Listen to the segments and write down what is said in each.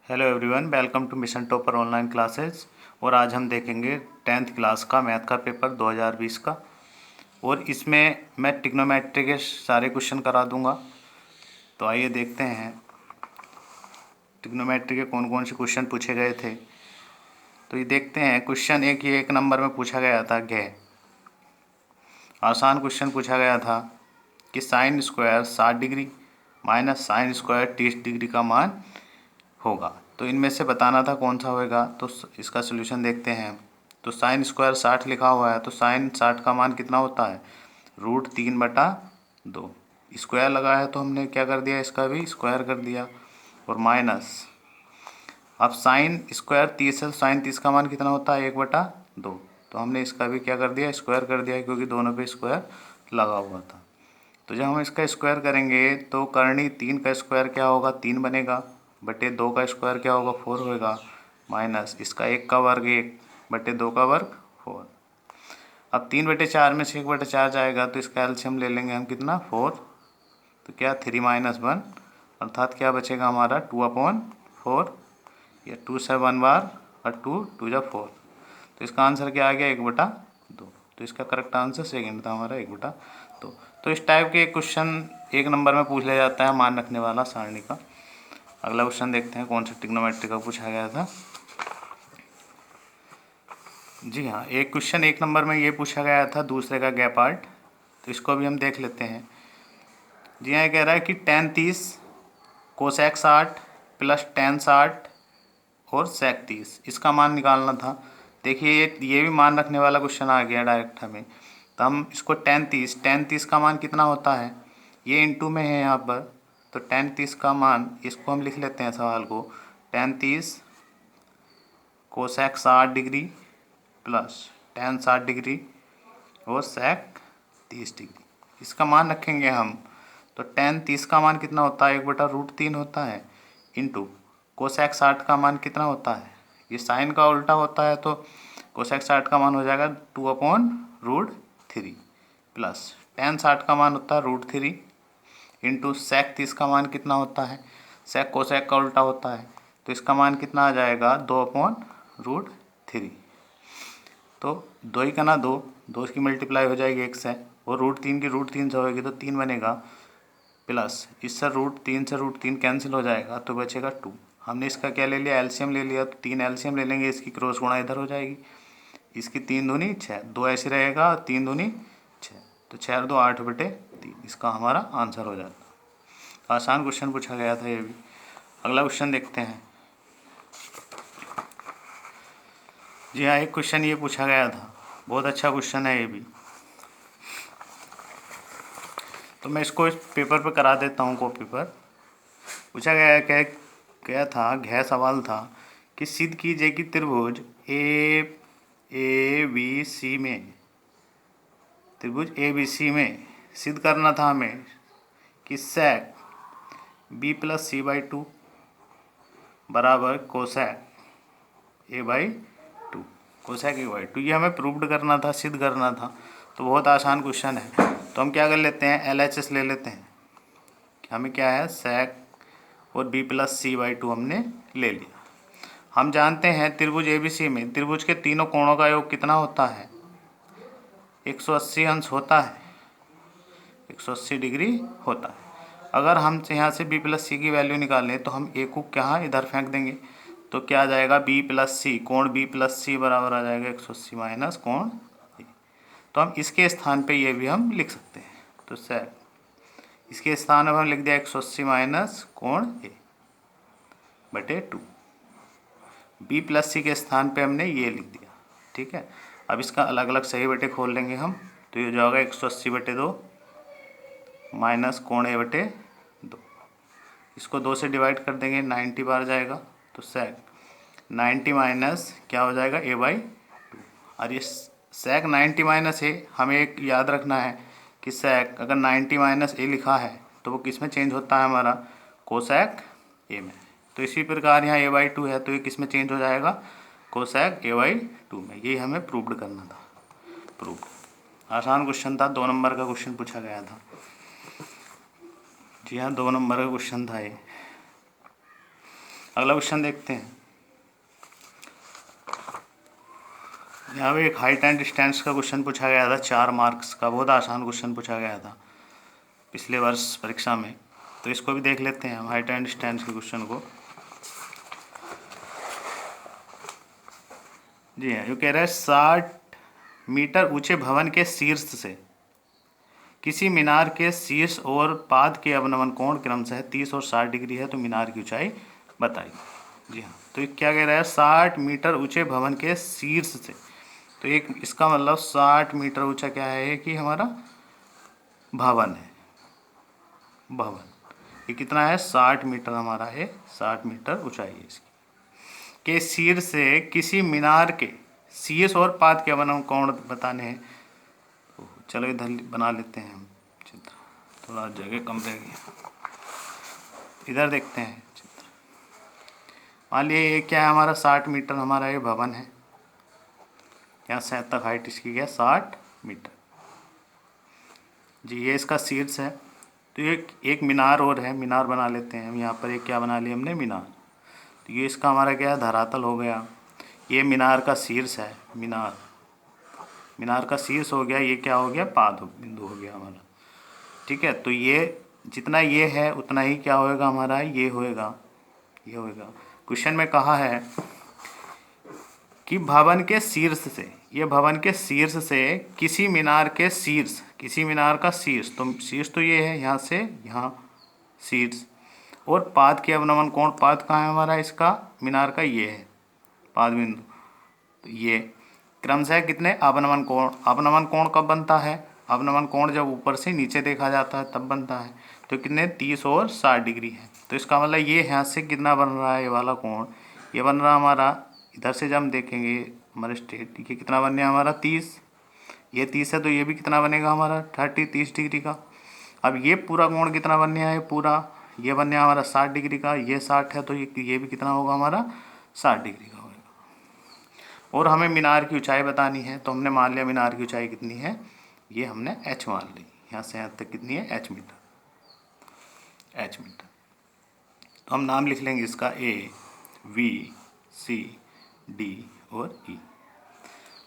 Hello everyone, welcome to mission topper online classes. और आज हम देखेंगे 10th क्लास का मैथ का पेपर 2020 का। और इसमें मैं ट्रिग्नोमेट्री के सारे क्वेश्चन करा दूंगा। तो आइए देखते हैं ट्रिग्नोमेट्री के कौन कौन से क्वेश्चन पूछे गए थे। तो ये देखते हैं। क्वेश्चन एक नंबर में पूछा गया था आसान क्वेश्चन पूछा गया था कि sine square 60 degree minus sine square 30 degree का मान होगा। तो इनमें से बताना था कौन सा होएगा। तो इसका सोल्यूशन देखते हैं। तो साइन स्क्वायर 60 लिखा हुआ है, तो साइन 60 का मान कितना होता है? √3/2। स्क्वायर लगा है तो हमने क्या कर दिया, इसका भी स्क्वायर कर दिया। और माइनस, अब साइन स्क्वायर 30 है, साइन 30 का मान कितना होता है? 1/2। तो हमने इसका भी क्या कर दिया, स्क्वायर कर दिया, क्योंकि दोनों पे स्क्वायर लगा हुआ था। तो जब हम इसका स्क्वायर करेंगे तो करनी 3 का स्क्वायर क्या होगा? 3 बनेगा, बटे 2 का स्क्वायर क्या होगा? 4 होएगा, माइनस इसका 1 का वर्ग 1 बटे 2 का वर्ग 4। अब 3/4 में से 1/4 जाएगा, तो इसका एलसीएम ले लेंगे हम, कितना? 4। तो क्या 3 - 1, अर्थात क्या बचेगा हमारा? 2/4। या 2 से 1 बार और 2 2 जा 4। तो इसका आंसर क्या आ गया? 1/2। तो इसका करेक्ट आंसर सेकंड था हमारा, 1/2। तो इस टाइप के क्वेश्चन एक नंबर में पूछ लिया जाता है मान रखने वाला सारणी का। अगला क्वेश्चन देखते हैं कौन सा ट्रिग्नोमेट्री का पूछा गया था। जी हाँ, एक क्वेश्चन एक नंबर में ये पूछा गया था दूसरे का गैप पार्ट। तो इसको भी हम देख लेते हैं। जी हाँ, ये कह रहा है कि tan 30 कोसेक 60 प्लस tan 60 और सेक 30, इसका मान निकालना था। देखिए ये भी मान रखने वाला क्वेश्चन आ गया डायरेक्ट हमें। तो हम इसको tan 30 का मान कितना होता है? ये इनटू में है यहाँ पर। तो tan 30 का मान, इसको हम लिख लेते हैं सवाल को। tan 30 cosec 60 degree plus tan 60 degree और सेक 30 डिग्री, इसका मान रखेंगे हम। तो tan 30 का मान कितना होता है? 1/√3 होता है, इंटू कोसेक 60 का मान कितना होता है? ये साइन का उल्टा होता है, तो कोसेक 60 का मान हो जाएगा 2/√3 प्लस tan 60 का मान होता है √3 इंटू सेक 30 का मान कितना होता है? सेक कोसेक का उल्टा होता है, तो इसका मान कितना आ जाएगा? 2/√3। तो 2 ही का ना 2, 2 की मल्टीप्लाई हो जाएगी 1 से, और √3 की √3 से होगी तो 3 बनेगा, प्लस इससे √3 कैंसिल हो जाएगा तो बचेगा 2। हमने इसका क्या ले लिया? एलसीएम ले लिया। तो 3 एलसीएम ले लेंगे, इसकी क्रॉस गुणा इधर हो जाएगी। इसकी 3 दूनी 6, 2 ऐसे रहेगा, 3 दूनी 6, तो 6 और 2 8/3, इसका हमारा आंसर हो जाता। आसान क्वेश्चन पूछा गया था ये भी। अगला क्वेश्चन देखते हैं। जी हाँ, एक क्वेश्चन ये पूछा गया था, बहुत अच्छा क्वेश्चन है ये भी। तो मैं इसको इस पेपर पे करा देता हूँ, कॉपी पर। पूछा गया क्या था, सवाल था कि सिद्ध कीजिए कि त्रिभुज ABC में, त्रिभुज ABC में सिद्ध करना था हमें कि सेक B+C/2 बराबर कोसेक A/2। कोसेक A/2 ये हमें प्रूव्ड करना था, सिद्ध करना था। तो बहुत आसान क्वेश्चन है। तो हम क्या कर लेते हैं, LHS ले लेते हैं। हमें क्या है, सेक और B+C/2 हमने ले लिया। हम जानते हैं त्रिभुज ABC में त्रिभुज के तीनों कोणों का योग कितना होता है? 180 अंश होता है, 180 डिग्री होता है। अगर हम यहाँ से B+C की वैल्यू निकालें तो हम A को क्या इधर फेंक देंगे, तो क्या आ जाएगा? B+C, कोण B+C बराबर आ जाएगा 180 माइनस कोण A। तो हम इसके स्थान पे ये भी हम लिख सकते हैं। तो सर इसके स्थान में हम लिख दिया 180 माइनस कोण A बटे 2। B+C के स्थान पे हमने ये लिख दिया, ठीक है। अब इसका अलग अलग सही बटे खोल लेंगे हम, तो ये हो जाएगा 180/2 माइनस कोण A/2। इसको 2 से डिवाइड कर देंगे, 90 बार जाएगा। तो सेक 90 माइनस क्या हो जाएगा? A/2। और ये सेक 90 माइनस A, हमें एक याद रखना है कि सेक अगर 90 माइनस A लिखा है तो वो किस में चेंज होता है हमारा? कोसेक A में। तो इसी प्रकार यहाँ A/2 है, तो ये किस में चेंज हो जाएगा? कोसेक A/2 में। यही हमें प्रूव्ड करना था। प्रूव्ड आसान क्वेश्चन था, 2 नंबर का क्वेश्चन पूछा गया था। जी हाँ, 2 नंबर का क्वेश्चन था ये। अगला क्वेश्चन देखते हैं। यहाँ पे एक हाइट एंड डिस्टेंस का क्वेश्चन पूछा गया था 4 मार्क्स का, बहुत आसान क्वेश्चन पूछा गया था पिछले वर्ष परीक्षा में। तो इसको भी देख लेते हैं हम, हाइट एंड डिस्टेंस के क्वेश्चन को। जी हाँ, ये कह रहा है 60 मीटर ऊंचे भवन के शीर्ष से किसी मीनार के शीर्ष और पाद के अवनमन कोण क्रमशः 30 और 60 डिग्री है, तो मीनार की ऊंचाई बताइए। जी हाँ, तो ये क्या कह रहा है, 60 मीटर ऊंचे भवन के शीर्ष से, तो एक इसका मतलब 60 मीटर ऊंचा क्या है कि हमारा भवन है, भवन। ये कितना है, 60 मीटर हमारा है, 60 मीटर ऊंचाई है इसकी। के शीर्ष से किसी मीनार के शीर्ष और पाद के अवनमन कोण बताने हैं। तो चलो इधर बना लेते हैं हम चित्र, थोड़ा जगह कम रहेगी। इधर देखते हैं चित्र। मान लीजिए ये क्या है हमारा, 60 मीटर हमारा ये भवन है, यहाँ से तक हाइट इसकी क्या है 60 मीटर। जी ये इसका शीर्ष है। तो एक मीनार और है, मीनार बना लेते हैं हम। यहाँ पर एक क्या बना लिया हमने, मीनार। तो ये इसका हमारा क्या है, धरातल हो गया। ये मीनार का शीर्ष है, मीनार का शीर्ष हो गया। ये क्या हो गया, पाद बिंदु हो गया हमारा। ठीक है, तो ये जितना ये है उतना ही क्या होएगा हमारा, ये होएगा, ये होएगा। क्वेश्चन में कहा है कि भवन के शीर्ष से, ये भवन के शीर्ष से किसी मीनार के शीर्ष, किसी मीनार का शीर्ष, तो शीर्ष तो ये है, यहाँ से यहाँ शीर्ष, और पाद के अवनमन कोण, पाद कहाँ है हमारा इसका, मीनार का ये है पाद बिंदु। तो ये क्रमशः कितने, अवनमन कोण, अवनमन कोण कब बनता है, अवनमन कोण जब ऊपर से नीचे देखा जाता है तब बनता है। तो कितने, 30 और 60 डिग्री है। तो इसका मतलब ये यहाँ से कितना बन रहा है, ये वाला कोण, ये बन रहा हमारा, इधर से जब हम देखेंगे हमारे स्ट्रेट, ये कितना बनने हमारा 30, ये 30 है, तो ये भी कितना बनेगा हमारा 30 डिग्री का। अब ये पूरा कोण कितना बनने है, पूरा ये बनने हमारा 60 डिग्री का, ये 60 है, तो ये भी कितना होगा हमारा 60 डिग्री का होगा। और हमें मीनार की ऊंचाई बतानी है, तो हमने मान लिया मीनार की ऊंचाई कितनी है, ये हमने h मान ली, यहाँ से यहाँ तक कितनी है, h मीटर, h मीटर। तो हम नाम लिख लेंगे इसका A, V, C, D और E।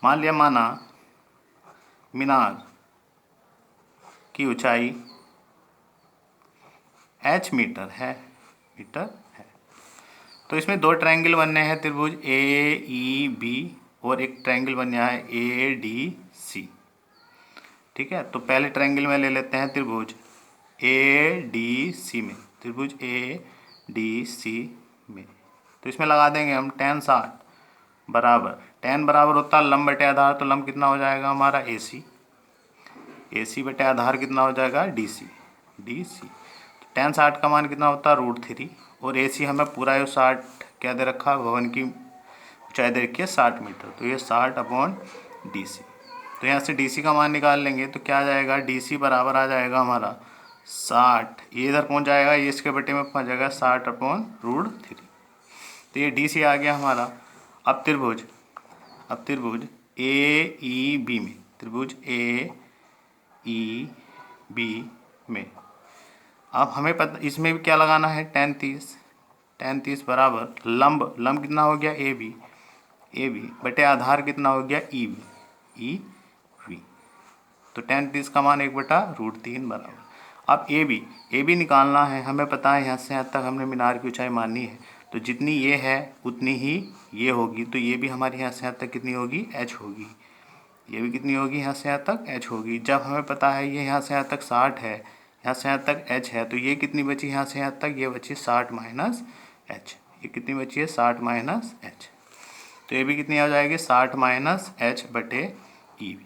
मान लिया, माना मीनार की ऊंचाई h मीटर है, मीटर है। तो इसमें 2 ट्रायंगल बनने हैं, त्रिभुज AEB, और एक ट्रायंगल बनना है ADC। ठीक है, तो पहले ट्रायंगल में ले लेते हैं त्रिभुज ADC में, त्रिभुज ADC में। तो इसमें लगा देंगे हम tan 60 बराबर, tan बराबर होता है लंब बटे आधार, तो लंब कितना हो जाएगा हमारा AC, AC बटे आधार कितना हो जाएगा DC। तो tan 60 का मान कितना होता है √3, और AC हमें पूरा ये 60 क्या दे रखा, भवन की ऊंचाई दे रखी है 60 मीटर, तो ये 60/DC। तो यहाँ से DC का मान निकाल लेंगे, तो क्या आ जाएगा, DC बराबर आ जाएगा हमारा 60, ये इधर पहुँच जाएगा, ये इसके बटे में पहुँच जाएगा 60/√3। तो ये DC आ गया हमारा। अब त्रिभुज AEB में, त्रिभुज AEB में अब हमें पता, इसमें भी क्या लगाना है, tan 30 बराबर लंब कितना हो गया AB बटे आधार कितना हो गया EV। तो tan 30 का मान 1/√3 बराबर। अब AB निकालना है, हमें पता है यहाँ से यहाँ तक हमने मीनार की ऊंचाई माननी है, तो जितनी ये है उतनी ही ये होगी। तो ये भी हमारी यहाँ से यहाँ तक कितनी होगी, h होगी। ये भी कितनी होगी, यहाँ से यहाँ तक h होगी। जब हमें पता है ये यहाँ से यहाँ तक 60 है, यहाँ से यहाँ तक h है, तो ये कितनी बची यहाँ से यहाँ तक, ये बची 60 माइनस h। ये कितनी बची है, 60 माइनस h। तो ये भी कितनी आ जाएगी, 60 माइनस h बटे EV।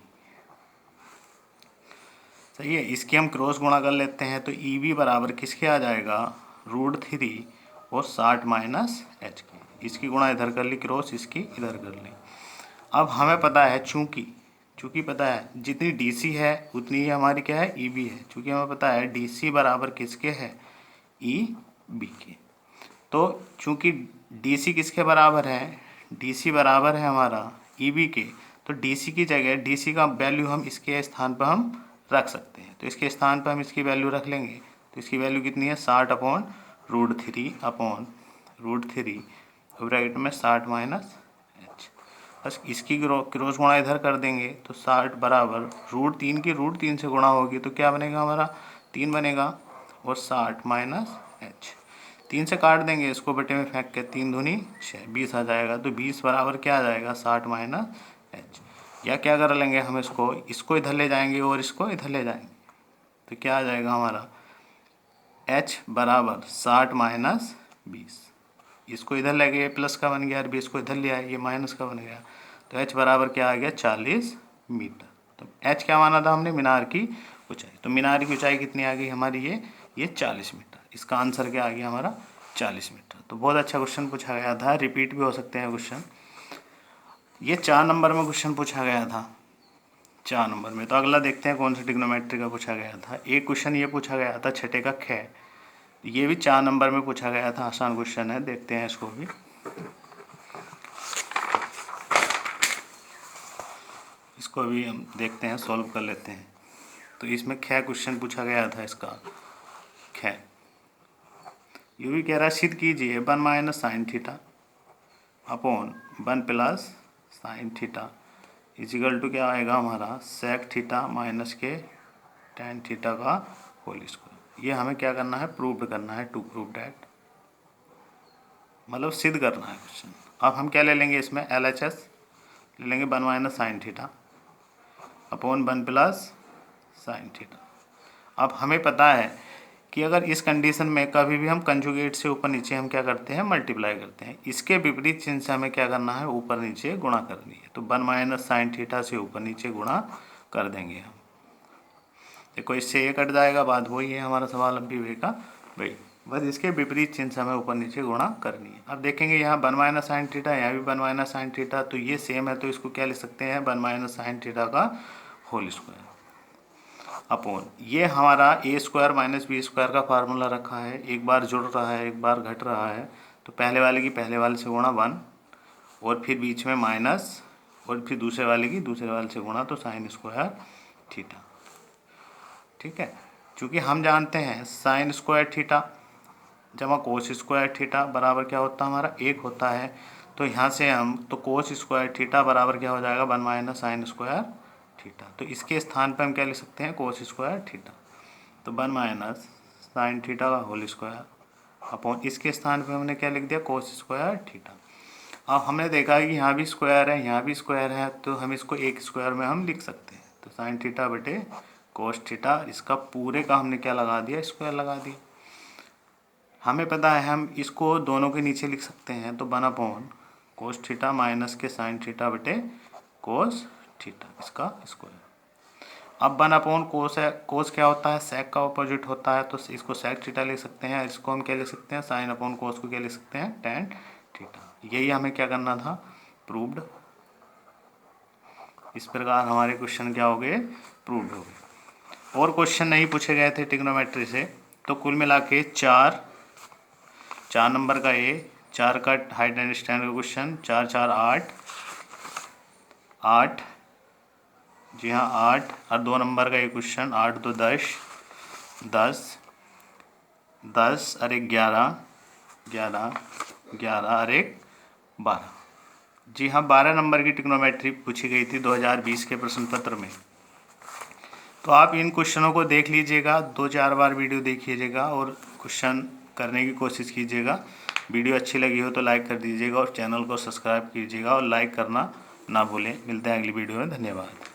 सही है, इसकी हम क्रॉस गुणा कर लेते हैं, तो EV बराबर किसके आ जाएगा, √3 और 60 माइनस h की। इसकी गुणा इधर कर ली क्रॉस, इसकी इधर कर ली। अब हमें पता है, चूँकि पता है जितनी DC है उतनी ही हमारी क्या है, EB है। चूँकि हमें पता है DC बराबर किसके है, EB के। तो चूँकि DC किसके बराबर है, DC बराबर है हमारा EB के, तो DC की जगह DC का वैल्यू हम इसके स्थान पर हम रख सकते हैं। तो इसके स्थान पर हम इसकी वैल्यू रख लेंगे, तो इसकी वैल्यू कितनी है, 60/√3 √3 ब्रैकेट में 60 माइनस h। बस इसकी क्रॉस गुणा इधर कर देंगे तो 60 बराबर √3 की √3 से गुणा होगी तो क्या बनेगा हमारा 3 बनेगा, और 60 माइनस h 3 से काट देंगे इसको, बटे में फेंक के 3 दूनी 6 20 आ जाएगा। तो 20 बराबर क्या आ जाएगा 60 माइनस h। या क्या कर लेंगे हम इसको इधर ले जाएंगे और इसको इधर ले जाएंगे तो क्या आ जाएगा हमारा h बराबर 60 माइनस 20। इसको इधर ले गए प्लस का बन गया, 20 को इधर ले आए ये माइनस का बन गया। तो h बराबर क्या आ गया 40 मीटर। तो h क्या माना था हमने मीनार की ऊंचाई, तो मीनार की ऊंचाई कितनी आ गई हमारी ये 40 मीटर। इसका आंसर क्या आ गया हमारा 40 मीटर। तो बहुत अच्छा क्वेश्चन पूछा गया था, रिपीट भी हो सकते हैं क्वेश्चन। ये 4 नंबर में क्वेश्चन पूछा गया था 4 नंबर में। तो अगला देखते हैं कौन सा ट्रिग्नोमेट्री का पूछा गया था। एक क्वेश्चन ये पूछा गया था छठे का ख, ये भी 4 नंबर में पूछा गया था, आसान क्वेश्चन है, देखते हैं इसको भी। इसको भी हम देखते हैं, सॉल्व कर लेते हैं। तो इसमें ख क्वेश्चन पूछा गया था इसका ख, ये भी कह रहा है सिद्ध कीजिए 1 minus sine theta upon 1 plus sine theta equal to क्या आएगा हमारा सेक थीटा माइनस के टेन थीटा का होल स्क्वायर। ये हमें क्या करना है प्रूव करना है, टू प्रूव डैट, मतलब सिद्ध करना है क्वेश्चन। अब हम क्या ले लेंगे इसमें LHS ले लेंगे 1 minus sine theta upon 1 plus sine theta. अब हमें पता है कि अगर इस कंडीशन में कभी भी हम कंजुगेट से ऊपर नीचे हम क्या करते हैं मल्टीप्लाई करते हैं, इसके विपरीत चिन्ह से हमें क्या करना है ऊपर नीचे गुणा करनी है। तो 1 माइनस साइन थीटा से ऊपर नीचे गुणा कर देंगे हम। देखो इससे ये कट जाएगा, बात वही है हमारा सवाल अब भी वे का वही, बस इसके विपरीत चिन्ह से हमें ऊपर नीचे गुणा करनी है। अब देखेंगे यहाँ 1 माइनस साइन थीटा, यहाँ भी 1 माइनस साइन थीटा, तो ये सेम है, तो इसको क्या लिख सकते हैं 1 माइनस साइन थीटा का होल स्क्वायर अपॉन ये हमारा a² माइनस b² का फार्मूला रखा है, एक बार जुड़ रहा है एक बार घट रहा है, तो पहले वाले की पहले वाले से गुणा 1 और फिर बीच में माइनस और फिर दूसरे वाले की दूसरे वाले से गुणा, तो साइन स्क्वायर थीटा। ठीक है, चूँकि हम जानते हैं साइन स्क्वायर थीटा जमा कोस स्क्वायर थीटा बराबर क्या होता है हमारा 1 होता है, तो यहाँ से हम तो कोस स्क्वायर थीटा बराबर क्या हो जाएगा 1 माइनस साइन स्क्वायर थीटा। तो इसके स्थान पर हम क्या लिख सकते हैं कोस स्क्वायर थीटा, तो 1 माइनस साइन थीटा का होल स्क्वायर अपॉन इसके स्थान पे हमने क्या लिख दिया कोस स्क्वायर थीटा। अब हमने देखा कि यहाँ भी स्क्वायर है यहाँ भी स्क्वायर है, तो हम इसको एक स्क्वायर में हम लिख सकते हैं। तो साइन थीटा बटे कोस थीटा, इसका पूरे का हमने क्या लगा दिया स्क्वायर लगा दिया। हमें पता है हम इसको दोनों के नीचे लिख सकते हैं, तो 1 अपॉन कोस थीटा माइनस के साइन थीटा बटे कोस थीटा इसका स्क्वायर। अब 1 अपॉन कोस है, कोस क्या होता है सेक का ऑपोजिट होता है, तो इसको सेक थीटा लिख सकते हैं, इसको हम क्या लिख सकते हैं साइन अपॉन कोस को क्या लिख सकते हैं टेन थीटा। यही हमें क्या करना था प्रूव्ड। इस प्रकार हमारे क्वेश्चन क्या हो गए प्रूव्ड हो गए। और क्वेश्चन नहीं पूछे गए थे ट्रिग्नोमेट्री से, तो कुल मिला के 4 नंबर का 4 का हाइट एंड स्टैंड का क्वेश्चन 4 4 8 जी हाँ 8 और 2 नंबर का ये क्वेश्चन 8 2 10 और 1 11 और 1 12। जी हाँ 12 नंबर की ट्रिग्नोमेट्री पूछी गई थी 2020 के प्रश्न पत्र में। तो आप इन क्वेश्चनों को देख लीजिएगा, 2-4 बार वीडियो देखिएगा और क्वेश्चन करने की कोशिश कीजिएगा। वीडियो अच्छी लगी हो तो लाइक कर दीजिएगा और चैनल को सब्सक्राइब कीजिएगा और लाइक करना ना भूलें। मिलते हैं अगली वीडियो में, धन्यवाद।